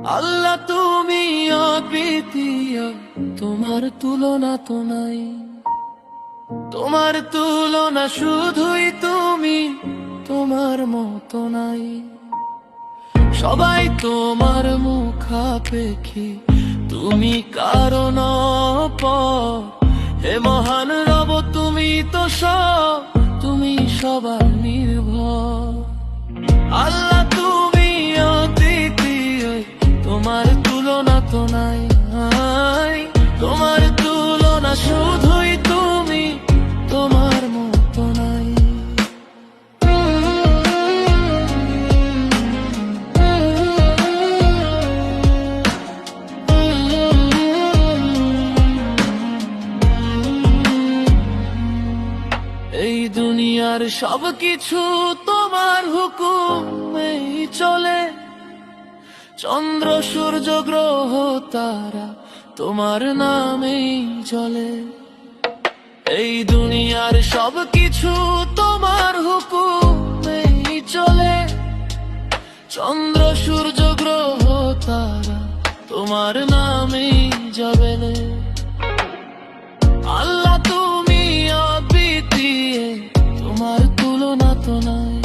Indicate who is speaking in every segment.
Speaker 1: আল্লাহ তুমি অদ্বিতীয়, তোমার তুলনা তো নাই। তোমার তুলনা শুধুই তুমি, তোমার মতো নাই। সবাই তোমার মুখাপেক্ষী, তুমি কারণ হে মহান রব তুমি তো সব, তুমি সবার নির্ভর। আল্লাহ তুমি অদ্বিতীয়, তোমার তুলনা তো নাই। তোমার তুলনা শুধুই তুমি, তোমার মতো নাই। এই দুনিয়ার সবকিছু তোমার হুকুমেই চলে, চন্দ্র সূর্য গ্রহ তারা তোমার নামেই চলে। এই দুনিয়ার সবকিছু তোমার হুকুমেই চলে, চন্দ্র সূর্য গ্রহ তারা তোমার নামেই জবেলে। আল্লাহ তুমি অদ্বিতীয়, তোমার তুলনা তো নাই।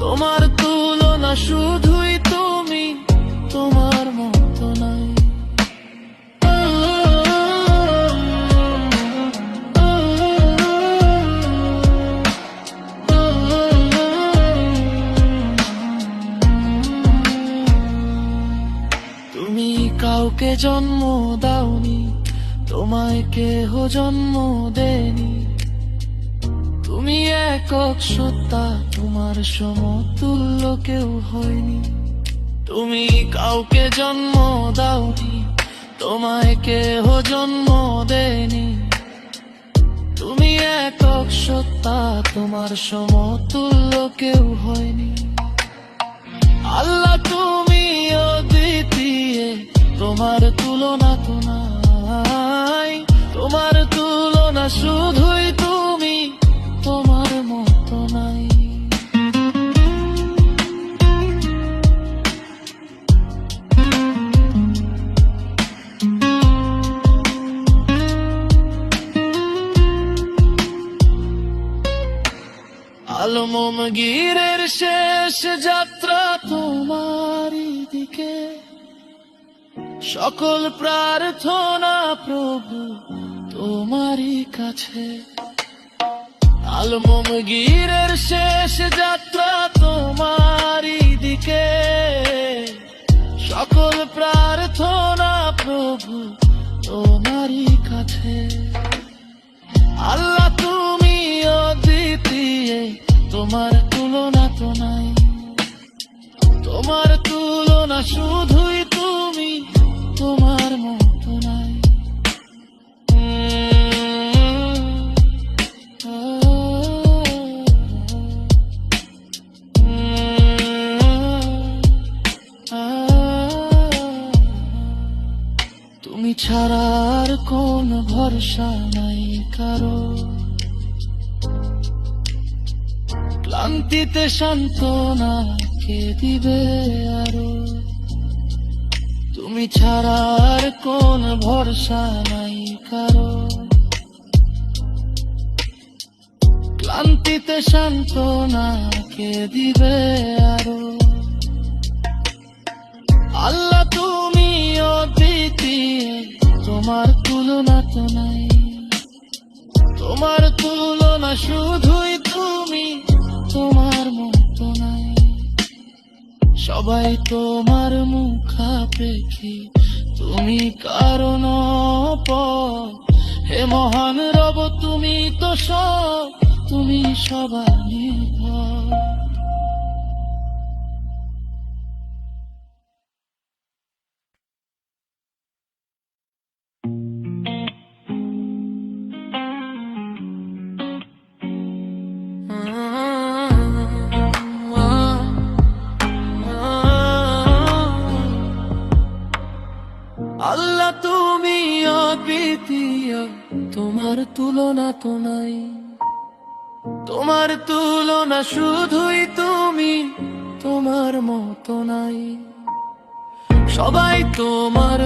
Speaker 1: তোমার তুলনা শুধুই তুমি, তোমার মতো নাই। তুমি কাউকে জন্ম দাওনি, তোমায় কেহ জন্ম দেনি। তুমি একক সত্তা, তোমার সমতুল্য কেউ হয়নি। তুমি কাউকে জন্ম দাওনি, তোমায় কেহ জন্ম দেনি। তুমি একক সত্তা, তোমার সমতুল্য কেউ হয়নি। আল্লাহ তুমি অদ্বিতীয়, তোমার তুলনা তো নাই। তোমার তুলনা শুধুই তুমি, তোমার মতো নাই। আলমগীরের শেষ যাত্রা তোমারই দিকে, সকল প্রার্থনা প্রভু তোমারই কাছে। আলমগীরের শেষ যাত্রা তোমারই দিকে, সকল প্রার্থনা প্রভু তোমারই কাছে। আল্লাহ তুমি অদ্বিতীয়, তোমার তুলনা তো নাই। তোমার তুলনা শুধুই তুমি, তোমার মতো নাই। তুমি ছাড়া আর কোন ভরসা নাই কারো, ক্লান্তিতে সান্ত্বনা কে দিবে আরো। তুমি ছাড়া আর কোন ভরসা নাই কারো, ক্লান্তিতে সান্ত্বনা কে দিবে আরো। আল্লাহ তুমি অদ্বিতীয়, তোমার তুলনা তো নাই। তোমার তুলনা শুধুই তুমি, তোমার মতো নাই। সবাই তোমার মুখাপেক্ষী, তুমি কারণ হে মহান রব তুমি তো সব, তুমি সবার নির্ভর। আল্লাহ তুমি অদ্বিতীয়, তোমার তুলনা তো নাই। তোমার তুলনা শুধুই তুমি, তোমার মতো নাই। সবাই তোমার